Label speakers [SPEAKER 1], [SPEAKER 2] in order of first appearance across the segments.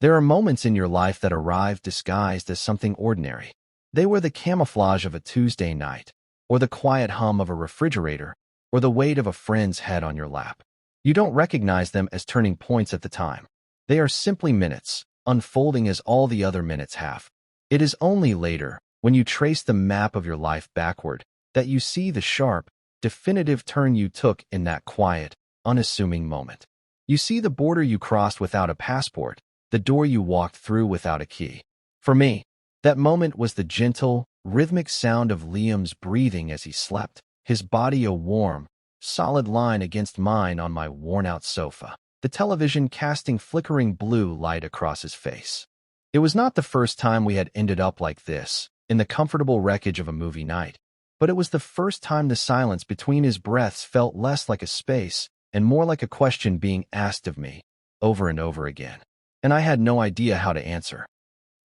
[SPEAKER 1] There are moments in your life that arrive disguised as something ordinary. They were the camouflage of a Tuesday night, or the quiet hum of a refrigerator, or the weight of a friend's head on your lap. You don't recognize them as turning points at the time. They are simply minutes, unfolding as all the other minutes have. It is only later, when you trace the map of your life backward, that you see the sharp, definitive turn you took in that quiet, unassuming moment. You see the border you crossed without a passport, the door you walked through without a key. For me, that moment was the gentle, rhythmic sound of Liam's breathing as he slept, his body a warm, solid line against mine on my worn-out sofa, the television casting flickering blue light across his face. It was not the first time we had ended up like this, in the comfortable wreckage of a movie night, but it was the first time the silence between his breaths felt less like a space and more like a question being asked of me, over and over again. And I had no idea how to answer.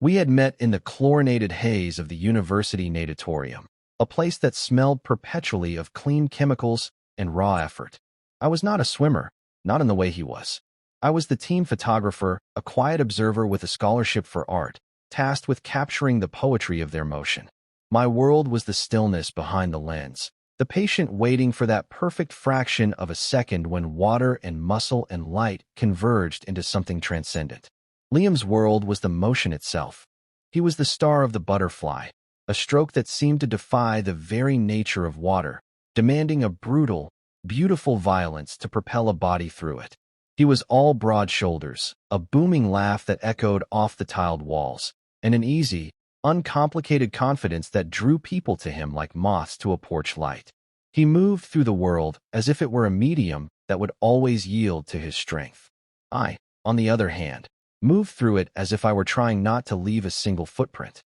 [SPEAKER 1] We had met in the chlorinated haze of the university natatorium, a place that smelled perpetually of clean chemicals and raw effort. I was not a swimmer, not in the way he was. I was the team photographer, a quiet observer with a scholarship for art, tasked with capturing the poetry of their motion. My world was the stillness behind the lens, the patient waiting for that perfect fraction of a second when water and muscle and light converged into something transcendent. Liam's world was the motion itself. He was the star of the butterfly, a stroke that seemed to defy the very nature of water, demanding a brutal, beautiful violence to propel a body through it. He was all broad shoulders, a booming laugh that echoed off the tiled walls, and an easy, uncomplicated confidence that drew people to him like moths to a porch light. He moved through the world as if it were a medium that would always yield to his strength. I, on the other hand, moved through it as if I were trying not to leave a single footprint.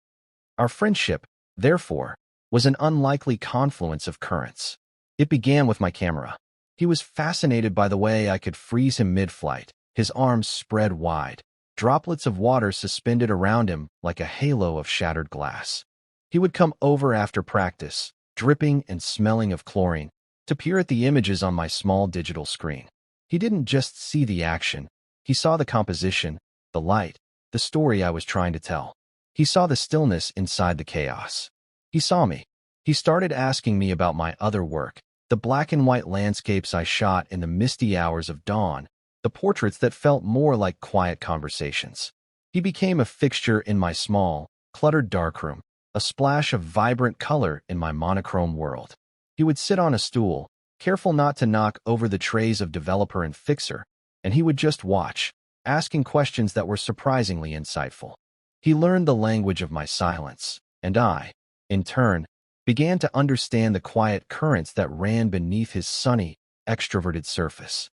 [SPEAKER 1] Our friendship, therefore, was an unlikely confluence of currents. It began with my camera. He was fascinated by the way I could freeze him mid-flight, his arms spread wide, droplets of water suspended around him like a halo of shattered glass. He would come over after practice, dripping and smelling of chlorine, to peer at the images on my small digital screen. He didn't just see the action. He saw the composition, the light, the story I was trying to tell. He saw the stillness inside the chaos. He saw me. He started asking me about my other work, the black and white landscapes I shot in the misty hours of dawn, the portraits that felt more like quiet conversations. He became a fixture in my small, cluttered darkroom, a splash of vibrant color in my monochrome world. He would sit on a stool, careful not to knock over the trays of developer and fixer, and he would just watch, asking questions that were surprisingly insightful. He learned the language of my silence, and I, in turn, began to understand the quiet currents that ran beneath his sunny, extroverted surface.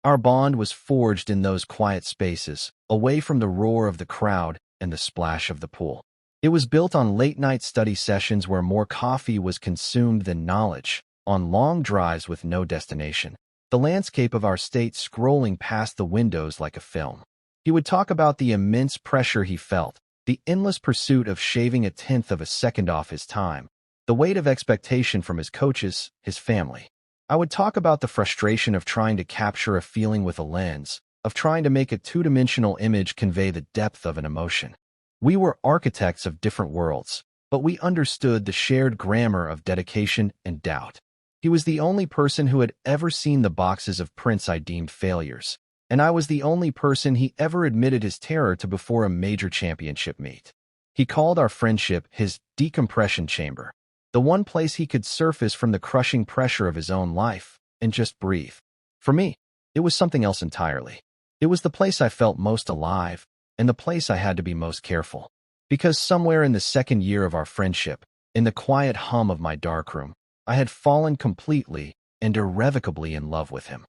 [SPEAKER 1] Our bond was forged in those quiet spaces, away from the roar of the crowd and the splash of the pool. It was built on late-night study sessions where more coffee was consumed than knowledge, on long drives with no destination, the landscape of our state scrolling past the windows like a film. He would talk about the immense pressure he felt, the endless pursuit of shaving a tenth of a second off his time, the weight of expectation from his coaches, his family. I would talk about the frustration of trying to capture a feeling with a lens, of trying to make a two-dimensional image convey the depth of an emotion. We were architects of different worlds, but we understood the shared grammar of dedication and doubt. He was the only person who had ever seen the boxes of prints I deemed failures, and I was the only person he ever admitted his terror to before a major championship meet. He called our friendship his decompression chamber, the one place he could surface from the crushing pressure of his own life and just breathe. For me, it was something else entirely. It was the place I felt most alive and the place I had to be most careful. Because somewhere in the second year of our friendship, in the quiet hum of my darkroom, I had fallen completely and irrevocably in love with him.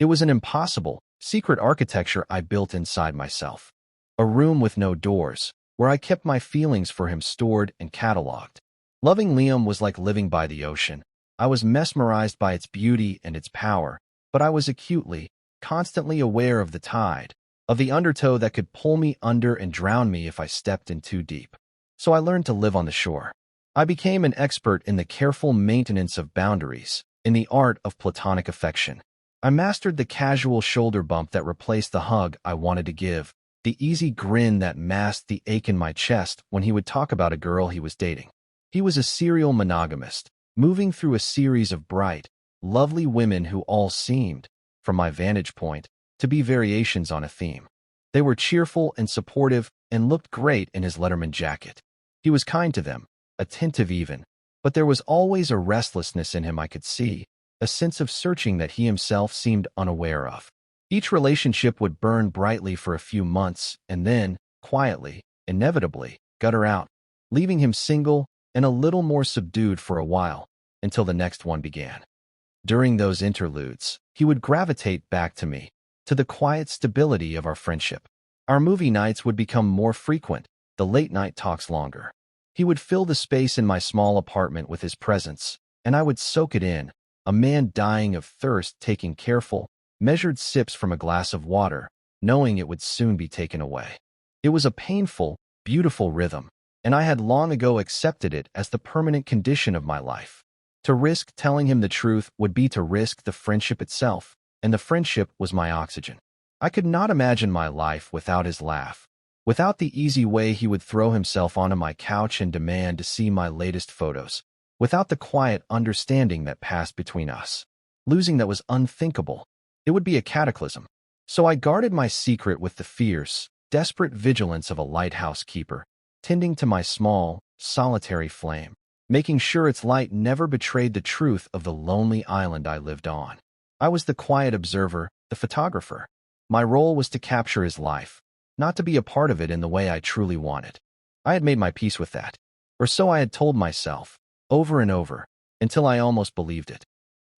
[SPEAKER 1] It was an impossible, secret architecture I built inside myself. A room with no doors, where I kept my feelings for him stored and cataloged. Loving Liam was like living by the ocean. I was mesmerized by its beauty and its power, but I was acutely, constantly aware of the tide, of the undertow that could pull me under and drown me if I stepped in too deep. So I learned to live on the shore. I became an expert in the careful maintenance of boundaries, in the art of platonic affection. I mastered the casual shoulder bump that replaced the hug I wanted to give, the easy grin that masked the ache in my chest when he would talk about a girl he was dating. He was a serial monogamist, moving through a series of bright, lovely women who all seemed, from my vantage point, to be variations on a theme. They were cheerful and supportive and looked great in his Letterman jacket. He was kind to them, attentive even, but there was always a restlessness in him I could see, a sense of searching that he himself seemed unaware of. Each relationship would burn brightly for a few months and then, quietly, inevitably, gutter out, leaving him single and a little more subdued for a while, until the next one began. During those interludes, he would gravitate back to me, to the quiet stability of our friendship. Our movie nights would become more frequent, the late-night talks longer. He would fill the space in my small apartment with his presence, and I would soak it in, a man dying of thirst taking careful, measured sips from a glass of water, knowing it would soon be taken away. It was a painful, beautiful rhythm, and I had long ago accepted it as the permanent condition of my life. To risk telling him the truth would be to risk the friendship itself, and the friendship was my oxygen. I could not imagine my life without his laugh, without the easy way he would throw himself onto my couch and demand to see my latest photos, without the quiet understanding that passed between us. Losing that was unthinkable. It would be a cataclysm. So I guarded my secret with the fierce, desperate vigilance of a lighthouse keeper, tending to my small, solitary flame, making sure its light never betrayed the truth of the lonely island I lived on. I was the quiet observer, the photographer. My role was to capture his life, not to be a part of it in the way I truly wanted. I had made my peace with that, or so I had told myself, over and over, until I almost believed it.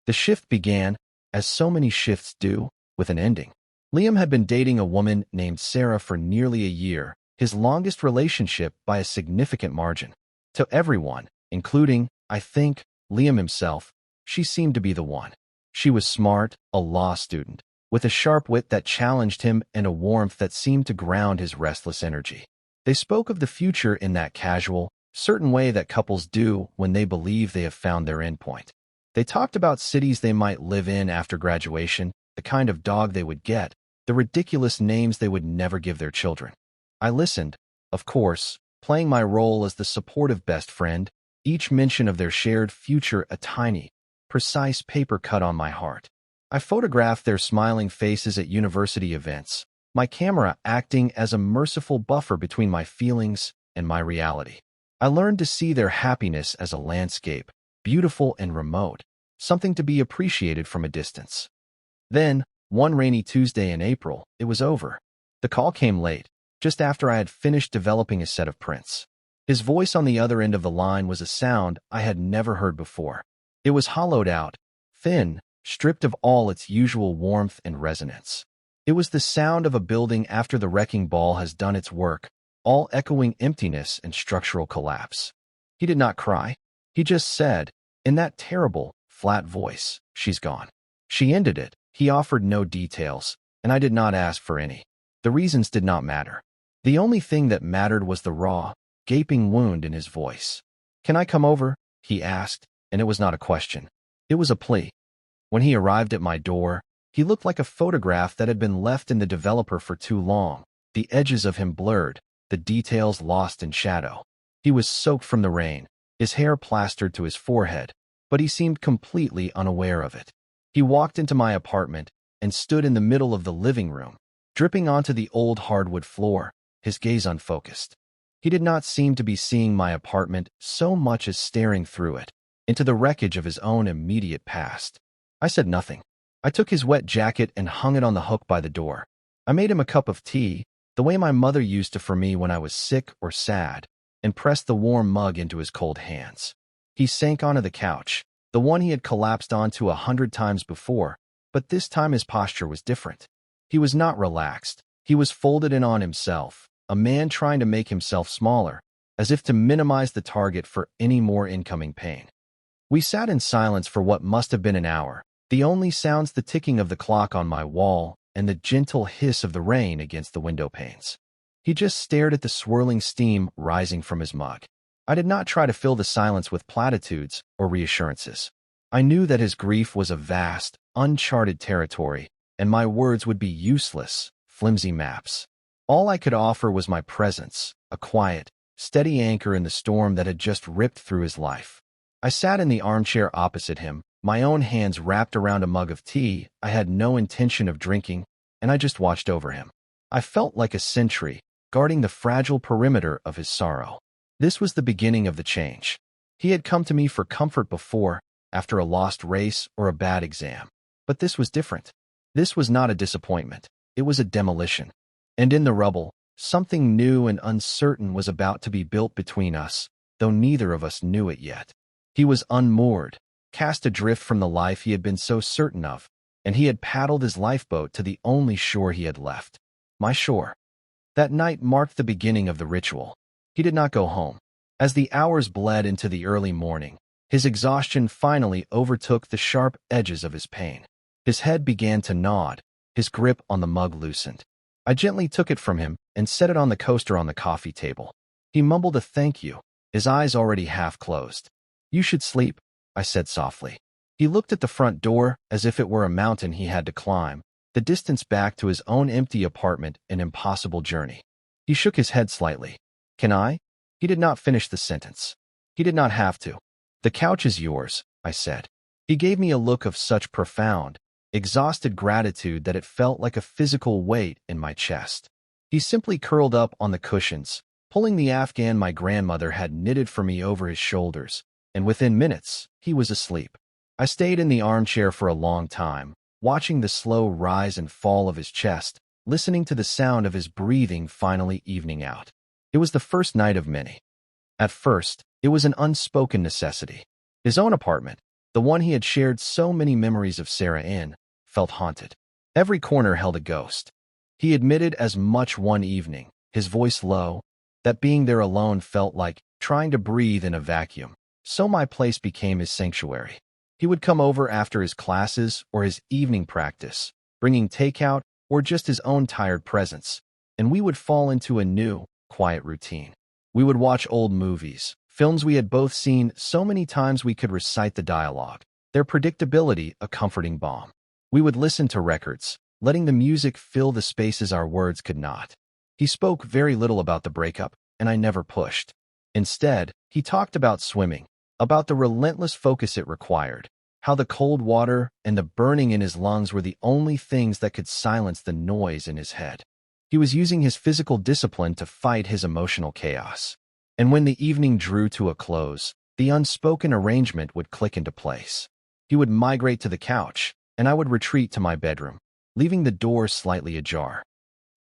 [SPEAKER 1] The shift began, as so many shifts do, with an ending. Liam had been dating a woman named Sarah for nearly a year, his longest relationship by a significant margin. To everyone, including, I think, Liam himself, she seemed to be the one. She was smart, a law student, with a sharp wit that challenged him and a warmth that seemed to ground his restless energy. They spoke of the future in that casual, certain way that couples do when they believe they have found their endpoint. They talked about cities they might live in after graduation, the kind of dog they would get, the ridiculous names they would never give their children. I listened, of course, playing my role as the supportive best friend, each mention of their shared future a tiny, precise paper cut on my heart. I photographed their smiling faces at university events, my camera acting as a merciful buffer between my feelings and my reality. I learned to see their happiness as a landscape, beautiful and remote, something to be appreciated from a distance. Then, one rainy Tuesday in April, it was over. The call came late, just after I had finished developing a set of prints. His voice on the other end of the line was a sound I had never heard before. It was hollowed out, thin, stripped of all its usual warmth and resonance. It was the sound of a building after the wrecking ball has done its work, all echoing emptiness and structural collapse. He did not cry. He just said, in that terrible, flat voice, "She's gone." She ended it. He offered no details, and I did not ask for any. The reasons did not matter. The only thing that mattered was the raw, gaping wound in his voice. "Can I come over?" he asked, and it was not a question. It was a plea. When he arrived at my door, he looked like a photograph that had been left in the developer for too long, the edges of him blurred, the details lost in shadow. He was soaked from the rain, his hair plastered to his forehead, but he seemed completely unaware of it. He walked into my apartment and stood in the middle of the living room, dripping onto the old hardwood floor, his gaze unfocused. He did not seem to be seeing my apartment so much as staring through it, into the wreckage of his own immediate past. I said nothing. I took his wet jacket and hung it on the hook by the door. I made him a cup of tea, the way my mother used to for me when I was sick or sad, and pressed the warm mug into his cold hands. He sank onto the couch, the one he had collapsed onto 100 times before, but this time his posture was different. He was not relaxed. He was folded in on himself, a man trying to make himself smaller, as if to minimize the target for any more incoming pain. We sat in silence for what must have been an hour, the only sounds the ticking of the clock on my wall and the gentle hiss of the rain against the window panes. He just stared at the swirling steam rising from his mug. I did not try to fill the silence with platitudes or reassurances. I knew that his grief was a vast, uncharted territory, and my words would be useless, flimsy maps. All I could offer was my presence, a quiet, steady anchor in the storm that had just ripped through his life. I sat in the armchair opposite him, my own hands wrapped around a mug of tea I had no intention of drinking, and I just watched over him. I felt like a sentry, guarding the fragile perimeter of his sorrow. This was the beginning of the change. He had come to me for comfort before, after a lost race or a bad exam. But this was different. This was not a disappointment. It was a demolition. And in the rubble, something new and uncertain was about to be built between us, though neither of us knew it yet. He was unmoored, cast adrift from the life he had been so certain of, and he had paddled his lifeboat to the only shore he had left. My shore. That night marked the beginning of the ritual. He did not go home. As the hours bled into the early morning, his exhaustion finally overtook the sharp edges of his pain. His head began to nod, his grip on the mug loosened. I gently took it from him and set it on the coaster on the coffee table. He mumbled a thank you, his eyes already half closed. "You should sleep," I said softly. He looked at the front door as if it were a mountain he had to climb, the distance back to his own empty apartment an impossible journey. He shook his head slightly. "Can I?" He did not finish the sentence. He did not have to. "The couch is yours," I said. He gave me a look of such profound, exhausted gratitude that it felt like a physical weight in my chest. He simply curled up on the cushions, pulling the Afghan my grandmother had knitted for me over his shoulders, and within minutes, he was asleep. I stayed in the armchair for a long time, watching the slow rise and fall of his chest, listening to the sound of his breathing finally evening out. It was the first night of many. At first, it was an unspoken necessity. His own apartment, the one he had shared so many memories of Sarah in, felt haunted. Every corner held a ghost. He admitted as much one evening, his voice low, that being there alone felt like trying to breathe in a vacuum. So my place became his sanctuary. He would come over after his classes or his evening practice, bringing takeout or just his own tired presence, and we would fall into a new, quiet routine. We would watch old movies, films we had both seen so many times we could recite the dialogue, their predictability a comforting balm. We would listen to records, letting the music fill the spaces our words could not. He spoke very little about the breakup, and I never pushed. Instead, he talked about swimming, about the relentless focus it required, how the cold water and the burning in his lungs were the only things that could silence the noise in his head. He was using his physical discipline to fight his emotional chaos. And when the evening drew to a close, the unspoken arrangement would click into place. He would migrate to the couch, and I would retreat to my bedroom, leaving the door slightly ajar.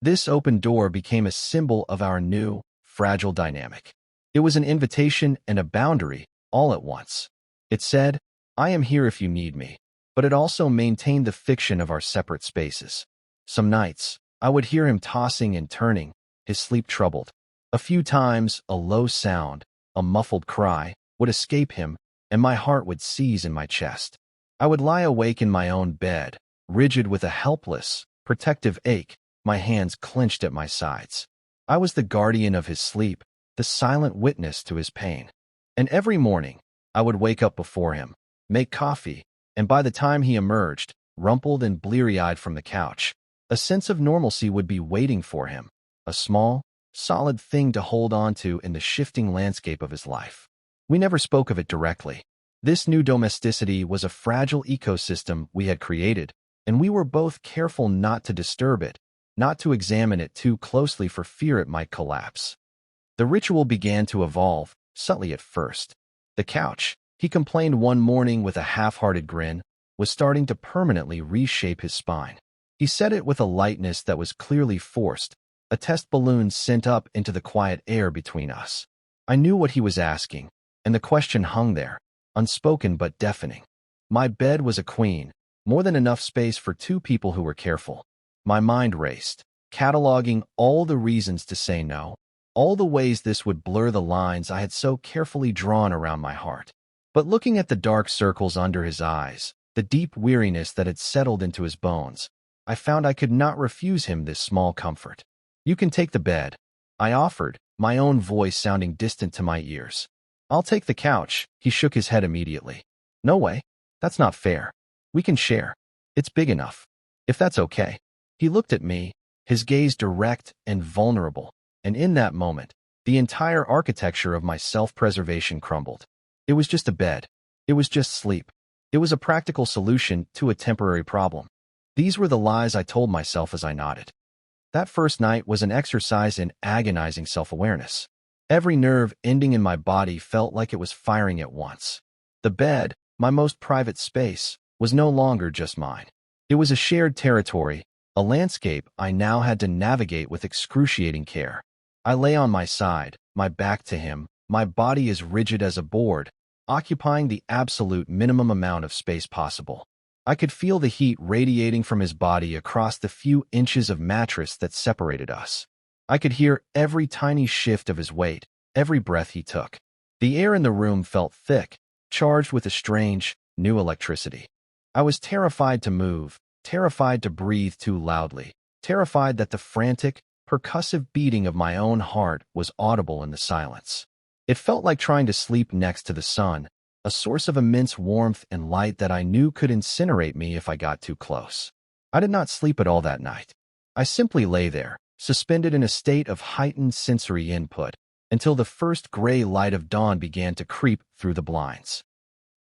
[SPEAKER 1] This open door became a symbol of our new, fragile dynamic. It was an invitation and a boundary, all at once. It said, "I am here if you need me," but it also maintained the fiction of our separate spaces. Some nights, I would hear him tossing and turning, his sleep troubled. A few times, a low sound, a muffled cry, would escape him, and my heart would seize in my chest. I would lie awake in my own bed, rigid with a helpless, protective ache, my hands clenched at my sides. I was the guardian of his sleep, the silent witness to his pain. And every morning, I would wake up before him, make coffee, and by the time he emerged, rumpled and bleary-eyed from the couch, a sense of normalcy would be waiting for him, a small, solid thing to hold on to in the shifting landscape of his life. We never spoke of it directly. This new domesticity was a fragile ecosystem we had created, and we were both careful not to disturb it, not to examine it too closely for fear it might collapse. The ritual began to evolve, subtly at first. The couch, he complained one morning with a half-hearted grin, was starting to permanently reshape his spine. He said it with a lightness that was clearly forced, a test balloon sent up into the quiet air between us. I knew what he was asking, and the question hung there, unspoken but deafening. My bed was a queen, more than enough space for two people who were careful. My mind raced, cataloging all the reasons to say no, all the ways this would blur the lines I had so carefully drawn around my heart. But looking at the dark circles under his eyes, the deep weariness that had settled into his bones, I found I could not refuse him this small comfort. "You can take the bed," I offered, my own voice sounding distant to my ears. "I'll take the couch," he shook his head immediately. "No way. That's not fair. We can share. It's big enough. If that's okay." He looked at me, his gaze direct and vulnerable, and in that moment, the entire architecture of my self-preservation crumbled. It was just a bed. It was just sleep. It was a practical solution to a temporary problem. These were the lies I told myself as I nodded. That first night was an exercise in agonizing self-awareness. Every nerve ending in my body felt like it was firing at once. The bed, my most private space, was no longer just mine. It was a shared territory, a landscape I now had to navigate with excruciating care. I lay on my side, my back to him, my body as rigid as a board, occupying the absolute minimum amount of space possible. I could feel the heat radiating from his body across the few inches of mattress that separated us. I could hear every tiny shift of his weight, every breath he took. The air in the room felt thick, charged with a strange, new electricity. I was terrified to move, terrified to breathe too loudly, terrified that the frantic, percussive beating of my own heart was audible in the silence. It felt like trying to sleep next to the sun, a source of immense warmth and light that I knew could incinerate me if I got too close. I did not sleep at all that night. I simply lay there, suspended in a state of heightened sensory input, until the first gray light of dawn began to creep through the blinds.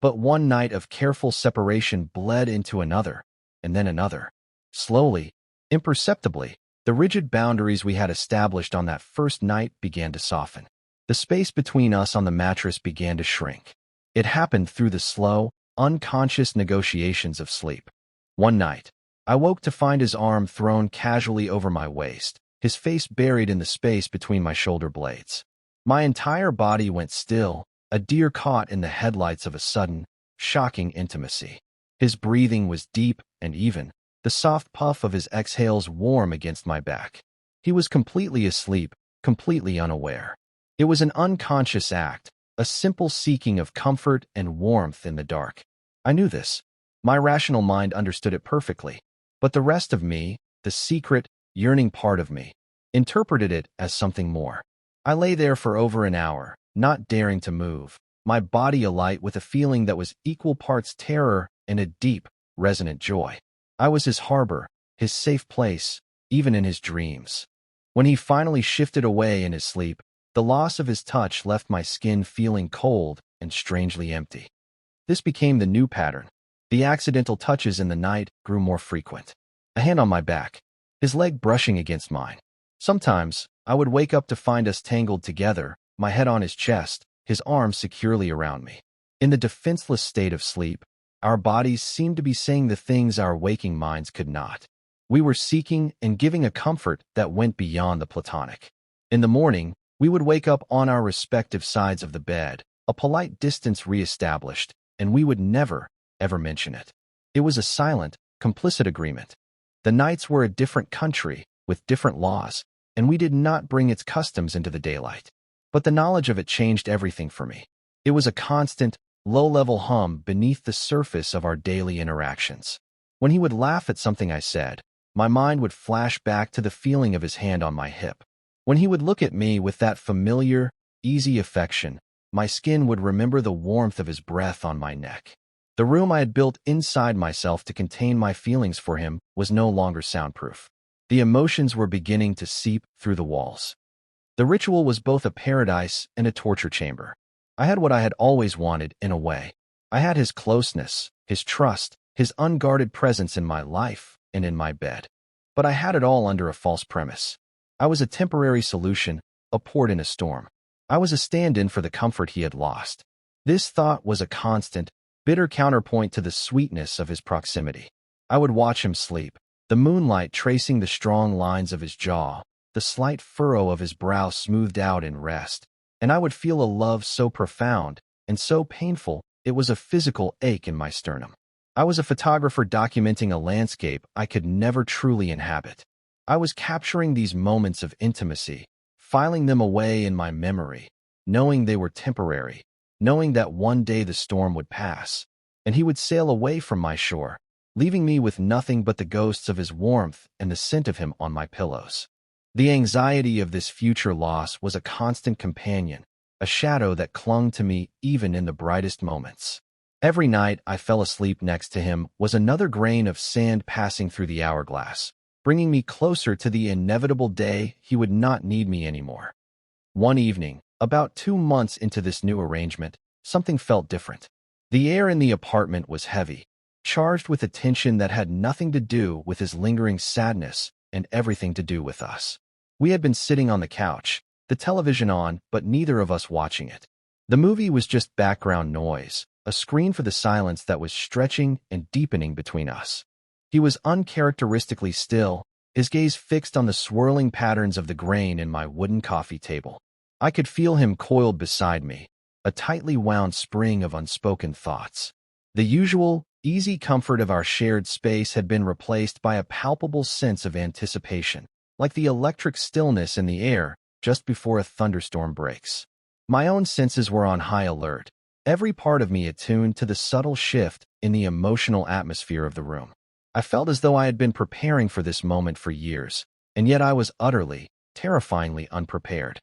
[SPEAKER 1] But one night of careful separation bled into another, and then another. Slowly, imperceptibly, the rigid boundaries we had established on that first night began to soften. The space between us on the mattress began to shrink. It happened through the slow, unconscious negotiations of sleep. One night, I woke to find his arm thrown casually over my waist, his face buried in the space between my shoulder blades. My entire body went still, a deer caught in the headlights of a sudden, shocking intimacy. His breathing was deep and even, the soft puff of his exhales warm against my back. He was completely asleep, completely unaware. It was an unconscious act, a simple seeking of comfort and warmth in the dark. I knew this. My rational mind understood it perfectly. But the rest of me, the secret, yearning part of me, interpreted it as something more. I lay there for over an hour, not daring to move, my body alight with a feeling that was equal parts terror and a deep, resonant joy. I was his harbor, his safe place, even in his dreams. When he finally shifted away in his sleep, the loss of his touch left my skin feeling cold and strangely empty. This became the new pattern. The accidental touches in the night grew more frequent. A hand on my back, his leg brushing against mine. Sometimes, I would wake up to find us tangled together, my head on his chest, his arms securely around me. In the defenseless state of sleep, our bodies seemed to be saying the things our waking minds could not. We were seeking and giving a comfort that went beyond the platonic. In the morning, we would wake up on our respective sides of the bed, a polite distance reestablished, and we would never, ever mention it. It was a silent, complicit agreement. The nights were a different country, with different laws, and we did not bring its customs into the daylight. But the knowledge of it changed everything for me. It was a constant, low-level hum beneath the surface of our daily interactions. When he would laugh at something I said, my mind would flash back to the feeling of his hand on my hip. When he would look at me with that familiar, easy affection, my skin would remember the warmth of his breath on my neck. The room I had built inside myself to contain my feelings for him was no longer soundproof. The emotions were beginning to seep through the walls. The ritual was both a paradise and a torture chamber. I had what I had always wanted, in a way. I had his closeness, his trust, his unguarded presence in my life and in my bed. But I had it all under a false premise. I was a temporary solution, a port in a storm. I was a stand-in for the comfort he had lost. This thought was a constant, bitter counterpoint to the sweetness of his proximity. I would watch him sleep, the moonlight tracing the strong lines of his jaw, the slight furrow of his brow smoothed out in rest, and I would feel a love so profound and so painful it was a physical ache in my sternum. I was a photographer documenting a landscape I could never truly inhabit. I was capturing these moments of intimacy, filing them away in my memory, knowing they were temporary, knowing that one day the storm would pass, and he would sail away from my shore, leaving me with nothing but the ghosts of his warmth and the scent of him on my pillows. The anxiety of this future loss was a constant companion, a shadow that clung to me even in the brightest moments. Every night I fell asleep next to him was another grain of sand passing through the hourglass, bringing me closer to the inevitable day he would not need me anymore. One evening, about 2 months into this new arrangement, something felt different. The air in the apartment was heavy, charged with a tension that had nothing to do with his lingering sadness and everything to do with us. We had been sitting on the couch, the television on, but neither of us watching it. The movie was just background noise, a screen for the silence that was stretching and deepening between us. He was uncharacteristically still, his gaze fixed on the swirling patterns of the grain in my wooden coffee table. I could feel him coiled beside me, a tightly wound spring of unspoken thoughts. The usual, easy comfort of our shared space had been replaced by a palpable sense of anticipation, like the electric stillness in the air just before a thunderstorm breaks. My own senses were on high alert, every part of me attuned to the subtle shift in the emotional atmosphere of the room. I felt as though I had been preparing for this moment for years, and yet I was utterly, terrifyingly unprepared.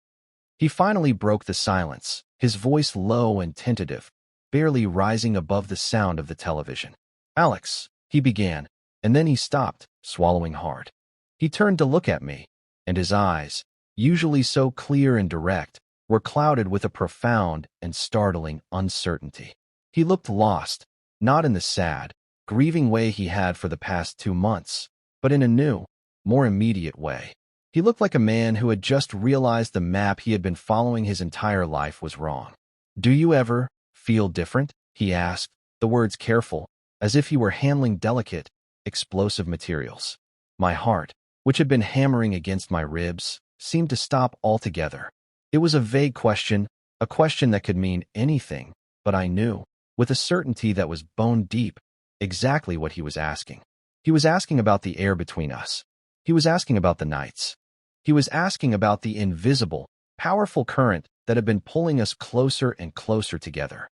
[SPEAKER 1] He finally broke the silence, his voice low and tentative, barely rising above the sound of the television. "Alex," he began, and then he stopped, swallowing hard. He turned to look at me, and his eyes, usually so clear and direct, were clouded with a profound and startling uncertainty. He looked lost, not in the sad, grieving way he had for the past 2 months, but in a new, more immediate way. He looked like a man who had just realized the map he had been following his entire life was wrong. "Do you ever feel different?" he asked, the words careful, as if he were handling delicate, explosive materials. My heart, which had been hammering against my ribs, seemed to stop altogether. It was a vague question, a question that could mean anything, but I knew, with a certainty that was bone deep, exactly what he was asking. He was asking about the air between us. He was asking about the nights. He was asking about the invisible, powerful current that had been pulling us closer and closer together.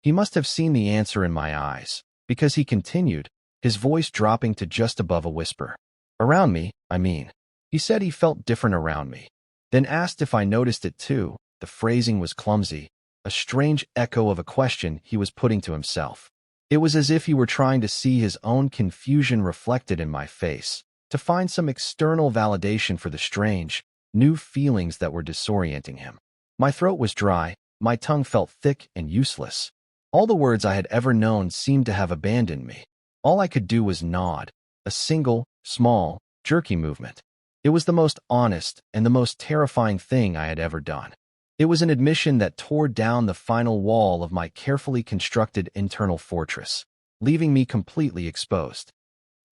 [SPEAKER 1] He must have seen the answer in my eyes, because he continued, his voice dropping to just above a whisper. "Around me, I mean." He said he felt different around me, then asked if I noticed it too. The phrasing was clumsy, a strange echo of a question he was putting to himself. It was as if he were trying to see his own confusion reflected in my face, to find some external validation for the strange, new feelings that were disorienting him. My throat was dry, my tongue felt thick and useless. All the words I had ever known seemed to have abandoned me. All I could do was nod, a single, small, jerky movement. It was the most honest and the most terrifying thing I had ever done. It was an admission that tore down the final wall of my carefully constructed internal fortress, leaving me completely exposed.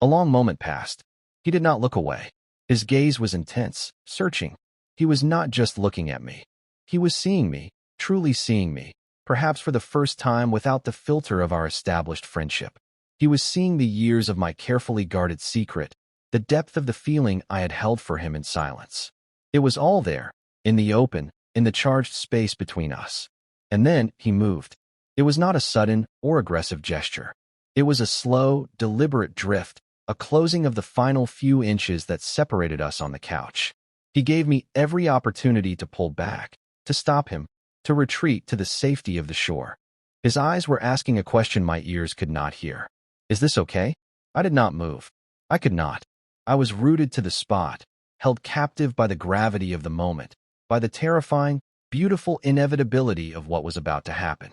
[SPEAKER 1] A long moment passed. He did not look away. His gaze was intense, searching. He was not just looking at me. He was seeing me, truly seeing me, perhaps for the first time without the filter of our established friendship. He was seeing the years of my carefully guarded secret, the depth of the feeling I had held for him in silence. It was all there, in the open, in the charged space between us. And then he moved. It was not a sudden or aggressive gesture. It was a slow, deliberate drift, a closing of the final few inches that separated us on the couch. He gave me every opportunity to pull back, to stop him, to retreat to the safety of the shore. His eyes were asking a question my ears could not hear. "Is this okay?" I did not move. I could not. I was rooted to the spot, held captive by the gravity of the moment, by the terrifying, beautiful inevitability of what was about to happen.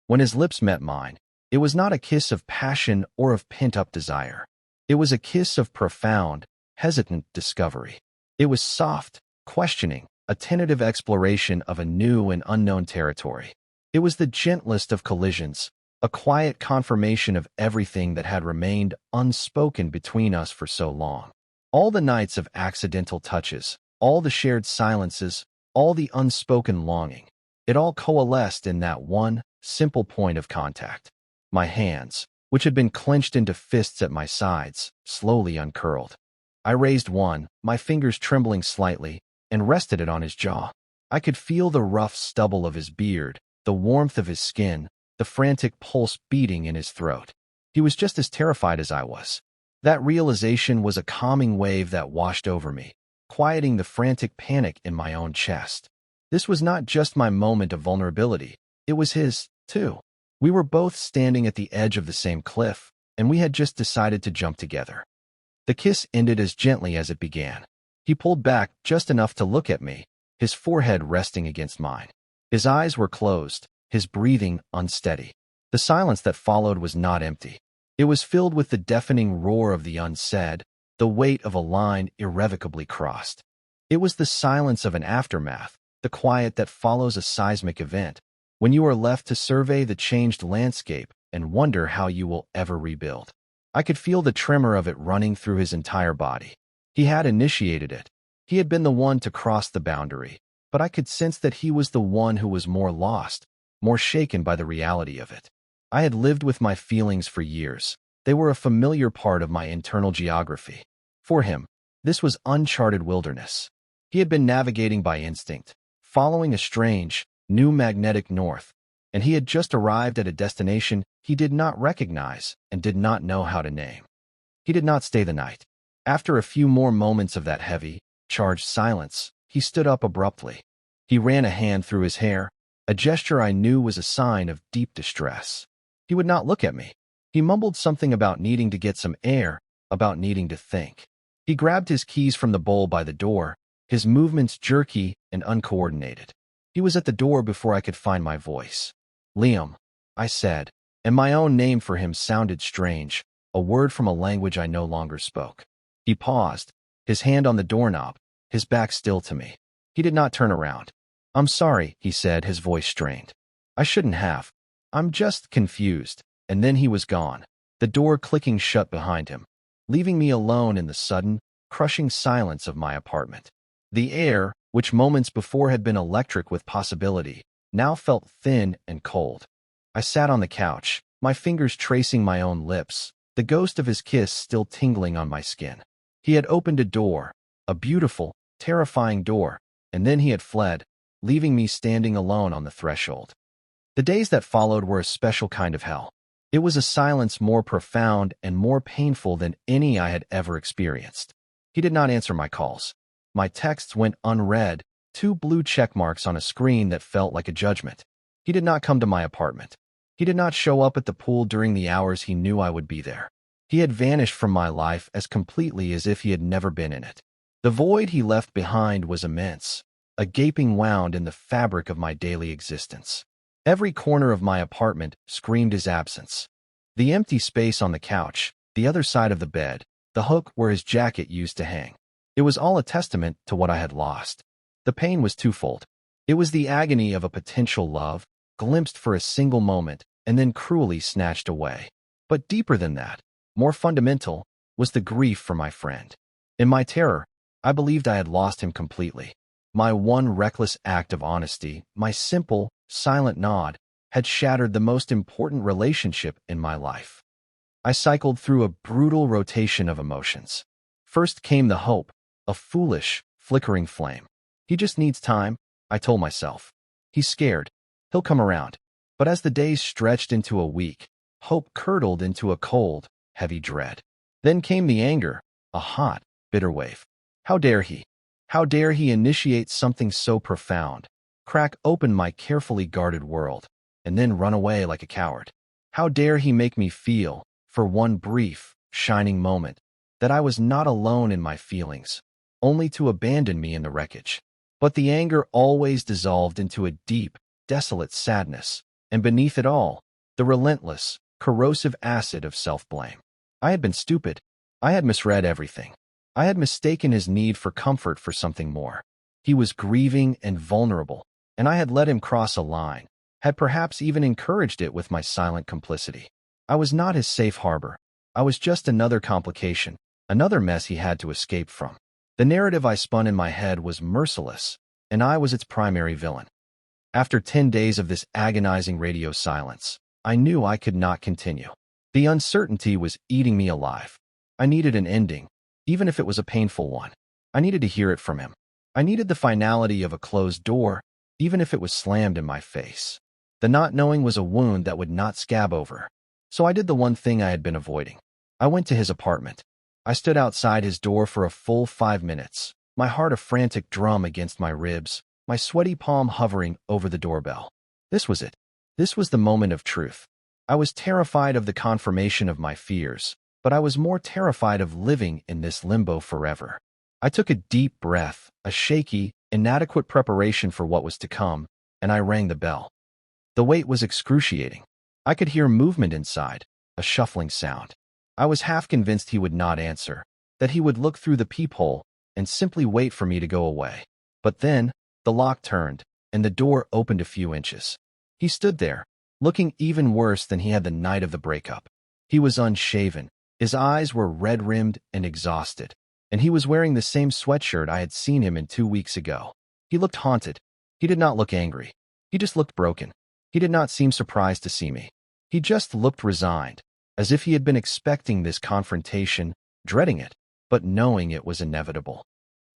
[SPEAKER 1] When his lips met mine, it was not a kiss of passion or of pent-up desire. It was a kiss of profound, hesitant discovery. It was soft, questioning, a tentative exploration of a new and unknown territory. It was the gentlest of collisions, a quiet confirmation of everything that had remained unspoken between us for so long. All the nights of accidental touches, all the shared silences, all the unspoken longing, it all coalesced in that one, simple point of contact. My hands, which had been clenched into fists at my sides, slowly uncurled. I raised one, my fingers trembling slightly, and rested it on his jaw. I could feel the rough stubble of his beard, the warmth of his skin, the frantic pulse beating in his throat. He was just as terrified as I was. That realization was a calming wave that washed over me, quieting the frantic panic in my own chest. This was not just my moment of vulnerability, it was his, too. We were both standing at the edge of the same cliff, and we had just decided to jump together. The kiss ended as gently as it began. He pulled back just enough to look at me, his forehead resting against mine. His eyes were closed, his breathing unsteady. The silence that followed was not empty. It was filled with the deafening roar of the unsaid, the weight of a line irrevocably crossed. It was the silence of an aftermath, the quiet that follows a seismic event, when you are left to survey the changed landscape and wonder how you will ever rebuild. I could feel the tremor of it running through his entire body. He had initiated it. He had been the one to cross the boundary, but I could sense that he was the one who was more lost, more shaken by the reality of it. I had lived with my feelings for years. They were a familiar part of my internal geography. For him, this was uncharted wilderness. He had been navigating by instinct, following a strange, new magnetic north, and he had just arrived at a destination he did not recognize and did not know how to name. He did not stay the night. After a few more moments of that heavy, charged silence, he stood up abruptly. He ran a hand through his hair, a gesture I knew was a sign of deep distress. He would not look at me. He mumbled something about needing to get some air, about needing to think. He grabbed his keys from the bowl by the door, his movements jerky and uncoordinated. He was at the door before I could find my voice. Liam, I said, and my own name for him sounded strange, a word from a language I no longer spoke. He paused, his hand on the doorknob, his back still to me. He did not turn around. I'm sorry, he said, his voice strained. I shouldn't have. I'm just confused. And then he was gone, the door clicking shut behind him, leaving me alone in the sudden, crushing silence of my apartment. The air, which moments before had been electric with possibility, now felt thin and cold. I sat on the couch, my fingers tracing my own lips, the ghost of his kiss still tingling on my skin. He had opened a door, a beautiful, terrifying door, and then he had fled, leaving me standing alone on the threshold. The days that followed were a special kind of hell. It was a silence more profound and more painful than any I had ever experienced. He did not answer my calls. My texts went unread, 2 blue check marks on a screen that felt like a judgment. He did not come to my apartment. He did not show up at the pool during the hours he knew I would be there. He had vanished from my life as completely as if he had never been in it. The void he left behind was immense, a gaping wound in the fabric of my daily existence. Every corner of my apartment screamed his absence. The empty space on the couch, the other side of the bed, the hook where his jacket used to hang. It was all a testament to what I had lost. The pain was twofold. It was the agony of a potential love, glimpsed for a single moment, and then cruelly snatched away. But deeper than that, more fundamental, was the grief for my friend. In my terror, I believed I had lost him completely. My one reckless act of honesty, my simple, silent nod, had shattered the most important relationship in my life. I cycled through a brutal rotation of emotions. First came the hope, a foolish, flickering flame. He just needs time, I told myself. He's scared. He'll come around. But as the days stretched into a week, hope curdled into a cold, heavy dread. Then came the anger, a hot, bitter wave. How dare he? How dare he initiate something so profound, crack open my carefully guarded world, and then run away like a coward? How dare he make me feel, for one brief, shining moment, that I was not alone in my feelings, only to abandon me in the wreckage? But the anger always dissolved into a deep, desolate sadness, and beneath it all, the relentless, corrosive acid of self-blame. I had been stupid. I had misread everything. I had mistaken his need for comfort for something more. He was grieving and vulnerable, and I had let him cross a line, had perhaps even encouraged it with my silent complicity. I was not his safe harbor. I was just another complication, another mess he had to escape from. The narrative I spun in my head was merciless, and I was its primary villain. After 10 days of this agonizing radio silence, I knew I could not continue. The uncertainty was eating me alive. I needed an ending, even if it was a painful one. I needed to hear it from him. I needed the finality of a closed door, even if it was slammed in my face. The not knowing was a wound that would not scab over. So I did the one thing I had been avoiding. I went to his apartment. I stood outside his door for a full 5 minutes, my heart a frantic drum against my ribs, my sweaty palm hovering over the doorbell. This was it. This was the moment of truth. I was terrified of the confirmation of my fears, but I was more terrified of living in this limbo forever. I took a deep breath, a shaky, inadequate preparation for what was to come, and I rang the bell. The wait was excruciating. I could hear movement inside, a shuffling sound. I was half convinced he would not answer, that he would look through the peephole and simply wait for me to go away. But then, the lock turned, and the door opened a few inches. He stood there, looking even worse than he had the night of the breakup. He was unshaven, his eyes were red-rimmed and exhausted, and he was wearing the same sweatshirt I had seen him in 2 weeks ago. He looked haunted. He did not look angry. He just looked broken. He did not seem surprised to see me. He just looked resigned, as if he had been expecting this confrontation, dreading it, but knowing it was inevitable.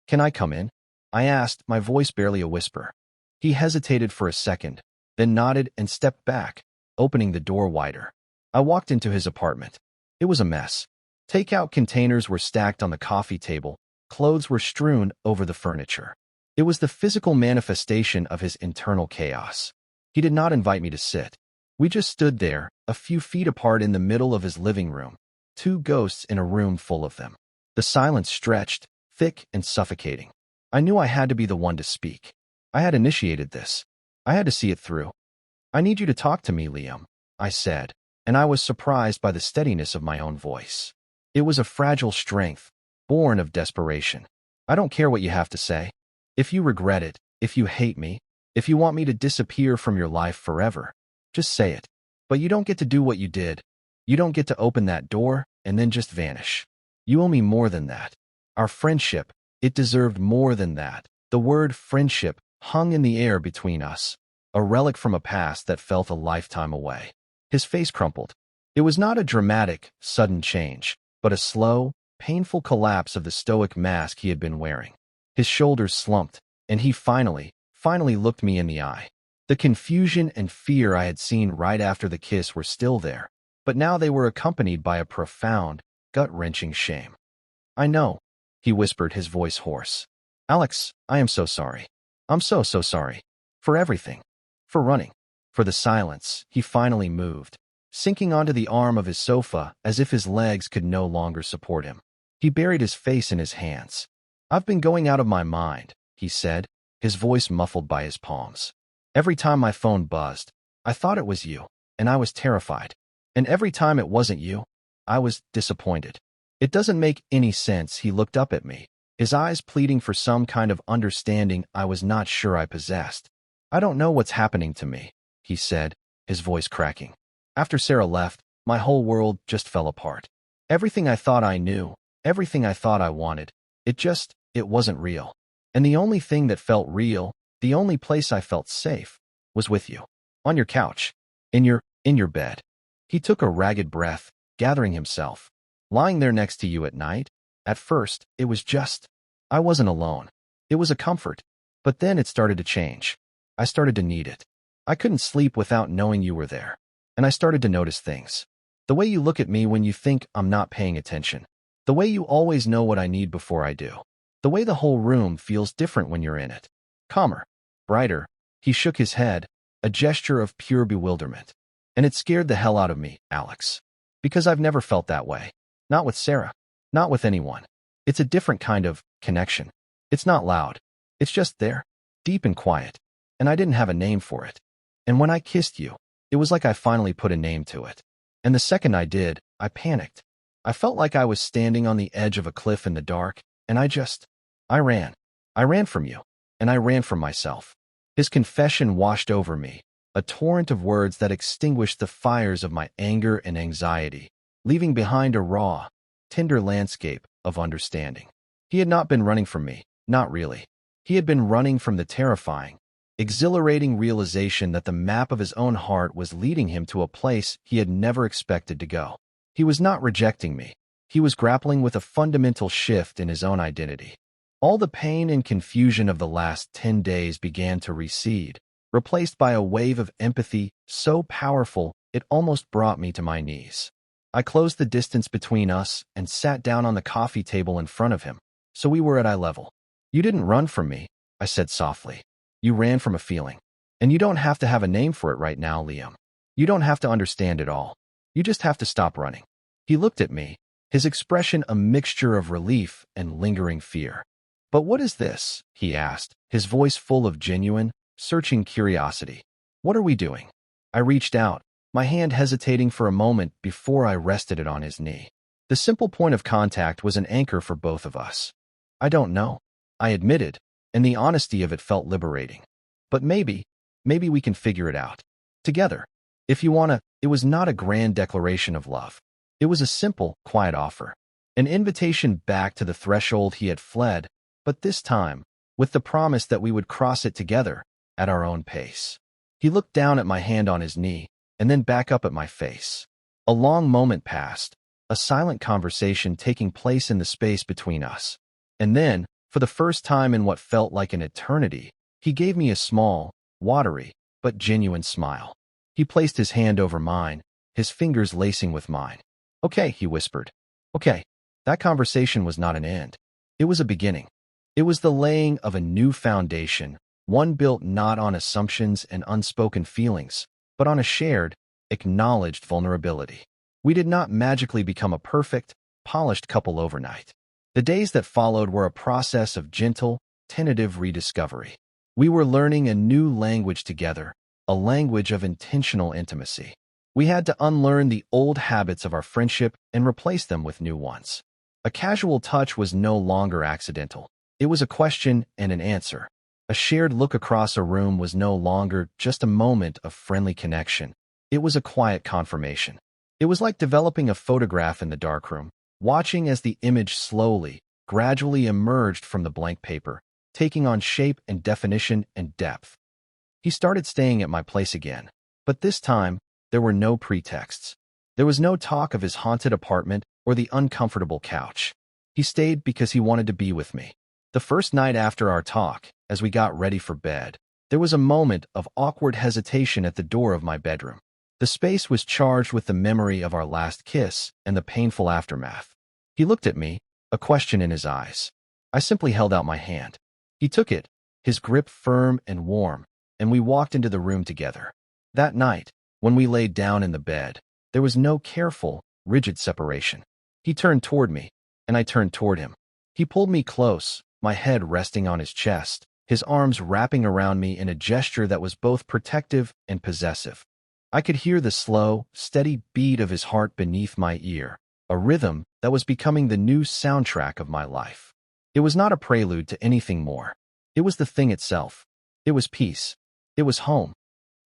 [SPEAKER 1] "Can I come in?" I asked, my voice barely a whisper. He hesitated for a second, then nodded and stepped back, opening the door wider. I walked into his apartment. It was a mess. Takeout containers were stacked on the coffee table, clothes were strewn over the furniture. It was the physical manifestation of his internal chaos. He did not invite me to sit. We just stood there, a few feet apart in the middle of his living room, two ghosts in a room full of them. The silence stretched, thick and suffocating. I knew I had to be the one to speak. I had initiated this. I had to see it through. "I need you to talk to me, Liam," I said, and I was surprised by the steadiness of my own voice. It was a fragile strength, born of desperation. "I don't care what you have to say. If you regret it, if you hate me, if you want me to disappear from your life forever, just say it. But you don't get to do what you did. You don't get to open that door and then just vanish. You owe me more than that. Our friendship, it deserved more than that." The word friendship hung in the air between us, a relic from a past that felt a lifetime away. His face crumpled. It was not a dramatic, sudden change, but a slow, painful collapse of the stoic mask he had been wearing. His shoulders slumped, and he finally looked me in the eye. The confusion and fear I had seen right after the kiss were still there, but now they were accompanied by a profound, gut-wrenching shame. "I know," he whispered, his voice hoarse. "Alex, I am so sorry. I'm so sorry. For everything. For running. For the silence." He finally moved, sinking onto the arm of his sofa as if his legs could no longer support him. He buried his face in his hands. "I've been going out of my mind," he said, his voice muffled by his palms. "Every time my phone buzzed, I thought it was you, and I was terrified. And every time it wasn't you, I was disappointed. It doesn't make any sense." He looked up at me, his eyes pleading for some kind of understanding I was not sure I possessed. "I don't know what's happening to me," he said, his voice cracking. "After Sarah left, my whole world just fell apart. Everything I thought I knew, everything I thought I wanted, it wasn't real. And the only thing that felt real, the only place I felt safe, was with you. On your couch. In your bed." He took a ragged breath, gathering himself. "Lying there next to you at night? At first, it was just, I wasn't alone. It was a comfort. But then it started to change. I started to need it. I couldn't sleep without knowing you were there. And I started to notice things. The way you look at me when you think I'm not paying attention. The way you always know what I need before I do. The way the whole room feels different when you're in it. Calmer. Brighter." He shook his head, a gesture of pure bewilderment. "And it scared the hell out of me, Alex. Because I've never felt that way. Not with Sarah. Not with anyone. It's a different kind of connection. It's not loud. It's just there. Deep and quiet. And I didn't have a name for it. And when I kissed you, it was like I finally put a name to it. And the second I did, I panicked. I felt like I was standing on the edge of a cliff in the dark, and I ran. I ran from you. And I ran from myself." His confession washed over me, a torrent of words that extinguished the fires of my anger and anxiety, leaving behind a raw, tender landscape of understanding. He had not been running from me, not really. He had been running from the terrifying, exhilarating realization that the map of his own heart was leading him to a place he had never expected to go. He was not rejecting me. He was grappling with a fundamental shift in his own identity. All the pain and confusion of the last 10 days began to recede, replaced by a wave of empathy so powerful it almost brought me to my knees. I closed the distance between us and sat down on the coffee table in front of him, so we were at eye level. "You didn't run from me," I said softly. "You ran from a feeling. And you don't have to have a name for it right now, Liam. You don't have to understand it all. You just have to stop running." He looked at me, his expression a mixture of relief and lingering fear. "But what is this?" he asked, his voice full of genuine, searching curiosity. "What are we doing?" I reached out, my hand hesitating for a moment before I rested it on his knee. The simple point of contact was an anchor for both of us. "I don't know," I admitted, and the honesty of it felt liberating. "But maybe we can figure it out. Together. If you wanna." It was not a grand declaration of love. It was a simple, quiet offer. An invitation back to the threshold he had fled, but this time, with the promise that we would cross it together, at our own pace. He looked down at my hand on his knee, and then back up at my face. A long moment passed, a silent conversation taking place in the space between us. And then, for the first time in what felt like an eternity, he gave me a small, watery, but genuine smile. He placed his hand over mine, his fingers lacing with mine. "Okay," he whispered. "Okay." That conversation was not an end. It was a beginning. It was the laying of a new foundation, one built not on assumptions and unspoken feelings, but on a shared, acknowledged vulnerability. We did not magically become a perfect, polished couple overnight. The days that followed were a process of gentle, tentative rediscovery. We were learning a new language together, a language of intentional intimacy. We had to unlearn the old habits of our friendship and replace them with new ones. A casual touch was no longer accidental. It was a question and an answer. A shared look across a room was no longer just a moment of friendly connection. It was a quiet confirmation. It was like developing a photograph in the darkroom, watching as the image slowly, gradually emerged from the blank paper, taking on shape and definition and depth. He started staying at my place again, but this time, there were no pretexts. There was no talk of his haunted apartment or the uncomfortable couch. He stayed because he wanted to be with me. The first night after our talk, as we got ready for bed, there was a moment of awkward hesitation at the door of my bedroom. The space was charged with the memory of our last kiss and the painful aftermath. He looked at me, a question in his eyes. I simply held out my hand. He took it, his grip firm and warm, and we walked into the room together. That night, when we laid down in the bed, there was no careful, rigid separation. He turned toward me, and I turned toward him. He pulled me close, my head resting on his chest, his arms wrapping around me in a gesture that was both protective and possessive. I could hear the slow, steady beat of his heart beneath my ear, a rhythm that was becoming the new soundtrack of my life. It was not a prelude to anything more. It was the thing itself. It was peace. It was home.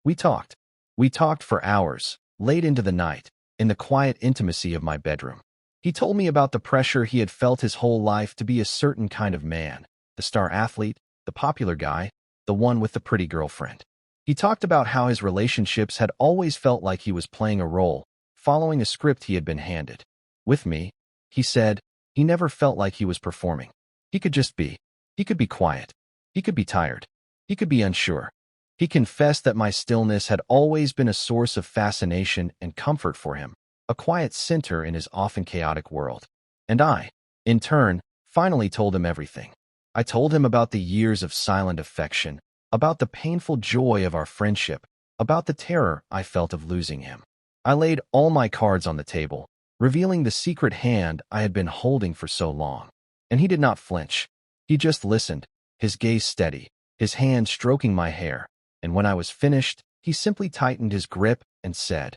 [SPEAKER 1] We talked. We talked for hours, late into the night, in the quiet intimacy of my bedroom. He told me about the pressure he had felt his whole life to be a certain kind of man, the star athlete, the popular guy, the one with the pretty girlfriend. He talked about how his relationships had always felt like he was playing a role, following a script he had been handed. With me, he said, he never felt like he was performing. He could just be. He could be quiet. He could be tired. He could be unsure. He confessed that my stillness had always been a source of fascination and comfort for him, a quiet center in his often chaotic world. And I, in turn, finally told him everything. I told him about the years of silent affection, about the painful joy of our friendship, about the terror I felt of losing him. I laid all my cards on the table, revealing the secret hand I had been holding for so long. And he did not flinch. He just listened, his gaze steady, his hand stroking my hair. And when I was finished, he simply tightened his grip and said,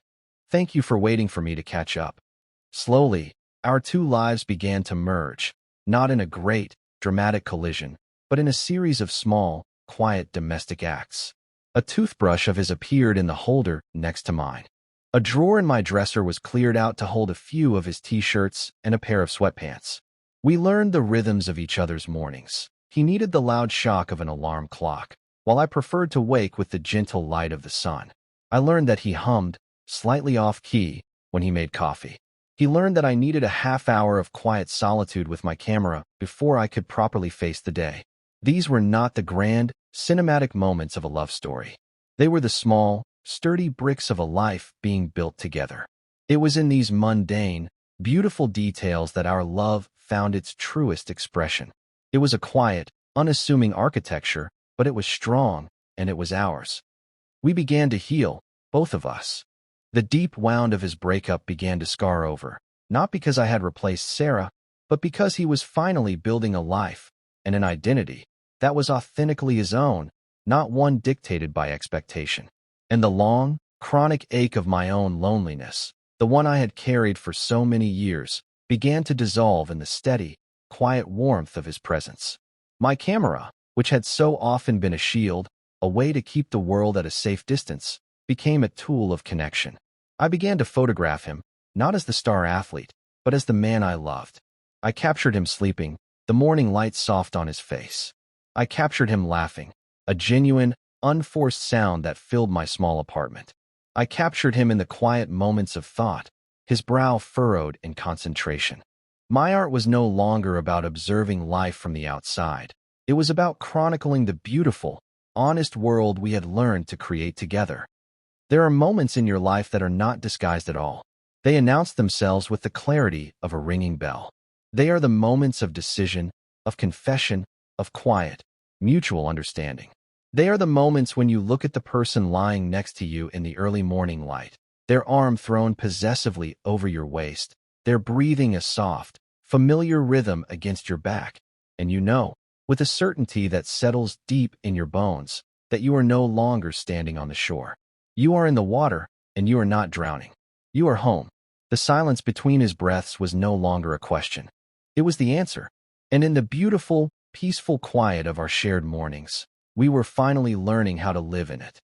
[SPEAKER 1] "Thank you for waiting for me to catch up." Slowly, our two lives began to merge, not in a great, dramatic collision, but in a series of small, quiet domestic acts. A toothbrush of his appeared in the holder next to mine. A drawer in my dresser was cleared out to hold a few of his t-shirts and a pair of sweatpants. We learned the rhythms of each other's mornings. He needed the loud shock of an alarm clock, while I preferred to wake with the gentle light of the sun. I learned that he hummed, slightly off-key, when he made coffee. He learned that I needed a half-hour of quiet solitude with my camera before I could properly face the day. These were not the grand, cinematic moments of a love story. They were the small, sturdy bricks of a life being built together. It was in these mundane, beautiful details that our love found its truest expression. It was a quiet, unassuming architecture, but it was strong, and it was ours. We began to heal, both of us. The deep wound of his breakup began to scar over, not because I had replaced Sarah, but because he was finally building a life and an identity that was authentically his own, not one dictated by expectation. And the long, chronic ache of my own loneliness, the one I had carried for so many years, began to dissolve in the steady, quiet warmth of his presence. My camera, which had so often been a shield, a way to keep the world at a safe distance, became a tool of connection. I began to photograph him, not as the star athlete, but as the man I loved. I captured him sleeping, the morning light soft on his face. I captured him laughing, a genuine, unforced sound that filled my small apartment. I captured him in the quiet moments of thought, his brow furrowed in concentration. My art was no longer about observing life from the outside. It was about chronicling the beautiful, honest world we had learned to create together. There are moments in your life that are not disguised at all. They announce themselves with the clarity of a ringing bell. They are the moments of decision, of confession, of quiet, mutual understanding. They are the moments when you look at the person lying next to you in the early morning light, their arm thrown possessively over your waist, their breathing a soft, familiar rhythm against your back, and you know, with a certainty that settles deep in your bones, that you are no longer standing on the shore. You are in the water, and you are not drowning. You are home. The silence between his breaths was no longer a question. It was the answer. And in the beautiful, peaceful quiet of our shared mornings, we were finally learning how to live in it.